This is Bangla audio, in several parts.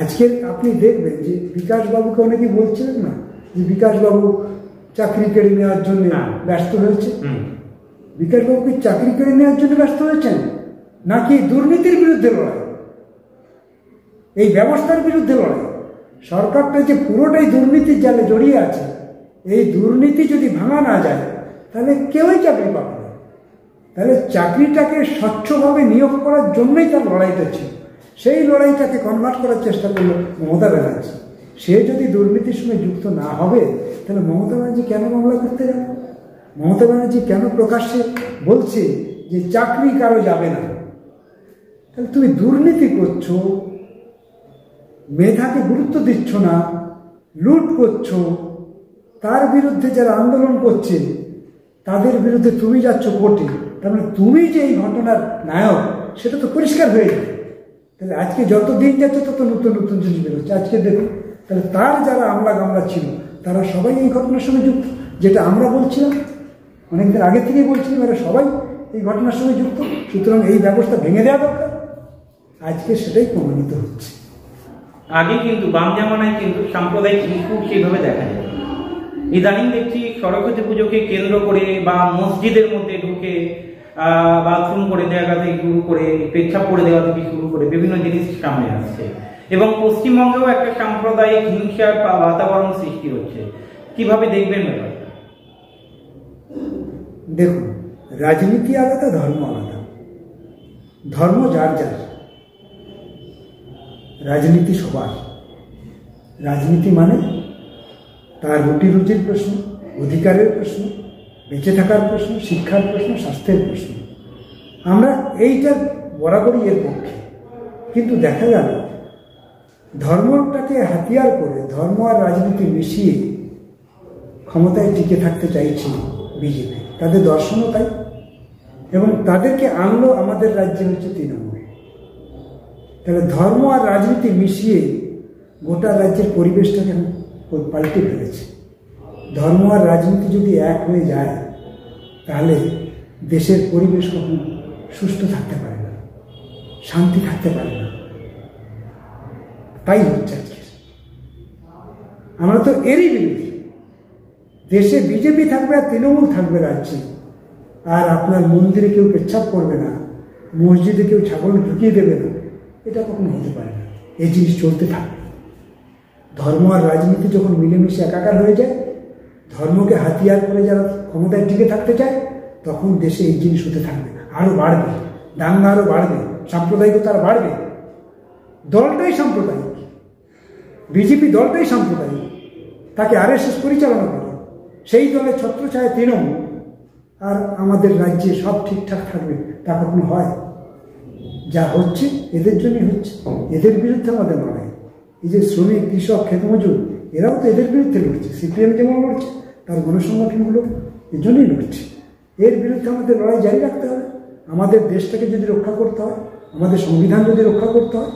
আজকে আপনি দেখবেন যে বিকাশবাবুকে অনেকেই বলছিলেন না যে বিকাশবাবু চাকরি কেড়ে নেওয়ার জন্য ব্যস্ত হয়েছে। বিকাশবাবু কি চাকরি কেড়ে নেওয়ার জন্য ব্যস্ত হয়েছেন, নাকি দুর্নীতির বিরুদ্ধে লড়াই, এই ব্যবস্থার বিরুদ্ধে লড়াই? সরকারটা যে পুরোটাই দুর্নীতির জালে জড়িয়ে আছে, এই দুর্নীতি যদি ভাঙা না যায় তাহলে কেউই চাকরি পাবে না। তাহলে চাকরিটাকে স্বচ্ছভাবে নিয়োগ করার জন্যই তার লড়াইটা ছিল। সেই লড়াইটাকে কনভার্ট করার চেষ্টা করলো মমতা ব্যানার্জি। সে যদি দুর্নীতির সঙ্গে যুক্ত না হবে তাহলে মমতা ব্যানার্জি কেন মামলা করতে যাবে? মমতা ব্যানার্জি কেন প্রকাশ্যে বলছে যে চাকরি কারো যাবে না? তাহলে তুমি দুর্নীতি করছো, মেধাকে গুরুত্ব দিচ্ছ না, লুট করছো, তার বিরুদ্ধে যারা আন্দোলন করছে তাদের বিরুদ্ধে তুমি যাচ্ছ কোর্টে। তার মানে তুমি যে এই ঘটনার নায়ক সেটা তো পরিষ্কার হয়ে যায়। তাহলে আজকে যত দিন যাচ্ছে তত নতুন নতুন জিনিস বেরোচ্ছে। আজকে দেখুন, তাহলে তার যারা আমলা গামলা ছিল তারা সবাই এই ঘটনার সঙ্গে যুক্ত। যেটা আমরা বলছিলাম অনেকদিন আগে থেকেই বলছিলাম, এরা সবাই এই ঘটনার সঙ্গে যুক্ত। সুতরাং এই ব্যবস্থা ভেঙে দেওয়া দরকার। আজকে সেটাই প্রমাণিত হচ্ছে। আগে কিন্তু বাম জামানায় কিন্তু সাম্প্রদায়িক খুব সেইভাবে দেখা যায়। ইদানিং দেখছি সরস্বতী পুজোকে কেন্দ্র করে বা মসজিদের মধ্যে ঢুকে বাথরুম করে দেওয়া থেকে শুরু করে পেচ্ছাপ করে দেওয়া থেকে শুরু করে বিভিন্ন জিনিস সামনে আসছে, এবং পশ্চিমবঙ্গেও একটা সাম্প্রদায়িক হিংসার বাতাবরণ সৃষ্টি হচ্ছে। কিভাবে দেখবেন ব্যাপারটা? দেখুন, রাজনীতি আলাদা, ধর্ম আলাদা। ধর্ম যার যার, রাজনীতি সবার। রাজনীতি মানে তার রুটি রুজির প্রশ্ন, অধিকারের প্রশ্ন, বেঁচে থাকার প্রশ্ন, শিক্ষার প্রশ্ন, স্বাস্থ্যের প্রশ্ন। আমরা এইটা বরাবরই এর পক্ষে। কিন্তু দেখা গেল ধর্মটাকে হাতিয়ার করে ধর্ম আর রাজনীতি মিশিয়ে ক্ষমতায় টিকে থাকতে চাইছে বিজেপি। তাদের দর্শনও তাই, এবং তাদেরকে আনলো আমাদের রাজ্যে হচ্ছে তৃণমূল। তাহলে ধর্ম আর রাজনীতি মিশিয়ে গোটা রাজ্যের পরিবেশটাকে পাল্টে ফেলেছে। ধর্ম আর রাজনীতি যদি এক হয়ে যায় তাহলে দেশের পরিবেশ কখনো সুস্থ থাকতে পারে না, শান্তি থাকতে পারে না। তাই হচ্ছে আজকে। আমরা তো এরই বিরোধী। দেশে বিজেপি থাকবে আর তৃণমূল থাকবে রাজ্যে, আর আপনার মন্দিরে কেউ পেচ্ছাপ করবে না, মসজিদে কেউ ছাগল ঢুকিয়ে দেবে না, এটা কখনো হতে পারে না। এই জিনিস চলতে থাকবে। ধর্ম আর রাজনীতি যখন মিলেমিশে একাকার হয়ে যায়, ধর্মকে হাতিয়ার করে যারা ক্ষমতায় টিকে থাকতে চায়, তখন দেশে এই জিনিস হতে থাকবে, আরও বাড়বে, দাঙ্গা আরও বাড়বে, সাম্প্রদায়িকতা আরও বাড়বে। দলটাই সাম্প্রদায়িক, বিজেপি দলটাই সাম্প্রদায়িক, তাকে আরএসএস পরিচালনা করে। সেই দলের ছত্রছায়া তৃণমূল, আর আমাদের রাজ্যে সব ঠিকঠাক থাকবে তা কখনো হয়? যা হচ্ছে এদের জন্যই হচ্ছে, এদের বিরুদ্ধে আমাদের লড়াই। এই যে শ্রমিক, কৃষক, ক্ষেতমজুর, এরাও তো এদের বিরুদ্ধে লড়ছে। সিপিএম যেমন লড়ছে, তার গণসংগঠনগুলো এর জন্যই লড়ছে। এর বিরুদ্ধে আমাদের লড়াই জারি রাখতে হবে। আমাদের দেশটাকে যদি রক্ষা করতে হয়, আমাদের সংবিধান যদি রক্ষা করতে হয়,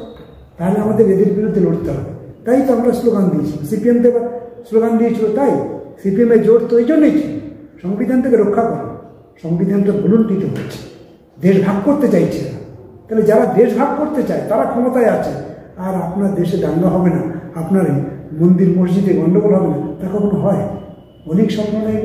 তাহলে আমাদের এদের বিরুদ্ধে লড়তে হবে। তাই তো আমরা স্লোগান দিয়েছিলাম। সিপিএম তো এবার স্লোগান দিয়েছিল, তাই সিপিএমের জোর তো এই জন্যই ছিল, সংবিধান থেকে রক্ষা করো। সংবিধানটা ভুলুণ্ঠিত হচ্ছে, দেশ ভাগ করতে চাইছে না। তাহলে যারা দেশ ভাগ করতে চায় তারা ক্ষমতায় আছে, আর আপনার দেশে দাঙ্গা হবে না, আপনার মন্দির মসজিদে গণ্ডগোল হবে না, তা কখনো হয়? অনেক স্বপ্ন নেই।